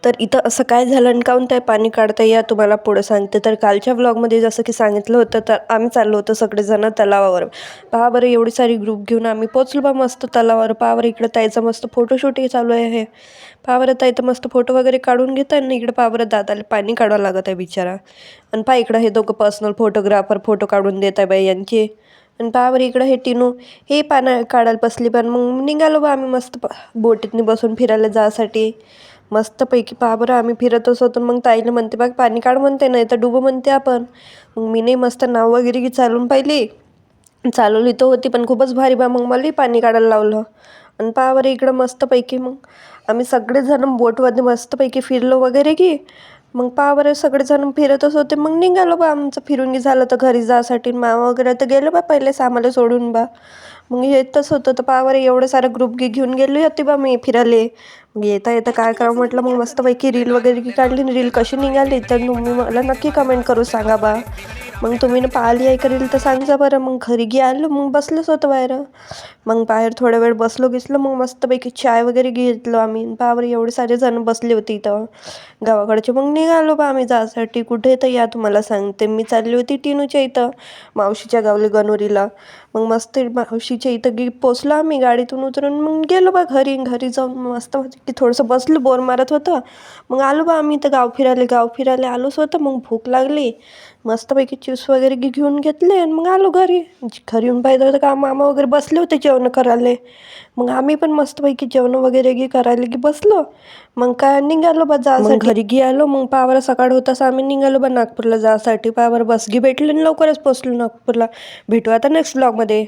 तर इथं असं काय झालं आणि काहून ते पाणी काढता या तुम्हाला पुढं सांगते. तर कालच्या व्लॉगमध्ये जसं की सांगितलं होतं, तर आम्ही चाललो होतो सगळेजण तलावावर. पहा बरं एवढी सारी ग्रुप घेऊन आम्ही पोचलो बा मस्त तलावावर. पहा बरं इकडं ताईचं मस्त फोटोशूटही चालू आहे. पहा बरं ताई तर मस्त फोटो वगैरे काढून घेत आहे आणि इकडे पहा बरं दादाला पाणी काढावं लागत आहे बिचारा. आणि पहा इकडं हे दोघं पर्सनल फोटोग्राफर फोटो काढून देत आहे बाई यांचे. आणि पहा बरं इकडं हे टिनू हे पाणी काढायला बसली. पण मग निघालो बा आम्ही मस्त बोटीतनी बसून फिरायला जायसाठी. मस्तपैकी पहा बरं आम्ही फिरतच होतो. मग ताईला म्हणते बघ पाणी काढ म्हणते, नाही तर डुबं म्हणते आपण. मग मी नाही मस्त नाव वगैरे की चालून पाहिली. चालवली तर होती पण खूपच भारी बा. मग मलाही पाणी काढायला लावलं. आणि पहा बरं इकडं मस्तपैकी मग आम्ही सगळेजण बोटमध्ये मस्तपैकी फिरलो वगैरे की. मग पहा बरं सगळेजण फिरतच होते. मग निघालो बा आमचं फिरून झालं तर घरी जासाठी. मामा वगैरे तर गेलो बा पहिलेच आम्हाला सोडून बा. मग येतच होतं तर पहा बरं एवढं सारं ग्रुप घेऊन गेली होती बा मी फिरायला. मग येता येता काय करावं म्हटलं, मग मस्तपैकी रील वगैरे की काढली. रील कशी निघाली तर तुम्ही मला नक्की कमेंट करून सांगा बा. मग तुम्ही पाहिली आहे का रील तर सांगा बरं. मग घरी आलो मग बसलोच होतं बाहेर. मग बाहेर थोडा वेळ बसलो मग मस्तपैकी चाय वगैरे घेतलो आम्ही. पहा बरं एवढे सारे जण बसले होते इथं गावाकडचे. मग निघालो बा आम्ही जायसाठी. कुठे तर या तुम्हाला सांगते, मी चालली होती टिनूच्या इथं मावशीच्या गावले गणोरीला. मग मस्त मावशीच्या इथं पोचलो आम्ही गाडीतून उतरून. मग गेलो बा घरी जाऊन मस्त की थोडंसं बसलो, बोर मारत होतं. मग आलो बा आम्ही इथं गाव फिरायला आलोच होतं. मग भूक लागली मस्तपैकी चिप्स वगैरे घेऊन घेतले आणि मग आलो घरी. घरी येऊन पाहिजे होतं का मामा वगैरे बसले होते जेवण करायला. मग आम्ही पण मस्तपैकी जेवण वगैरे करायला बसलो. मग काय निघालो बा जायसाठी. घरी आलो मग पावर सकाळ होताच आम्ही निघालो बा नागपूरला जायसाठी. पावर बस भेटली आणि लवकरच पोचलो नागपूरला. भेटू आता नेक्स्ट ब्लॉगमध्ये.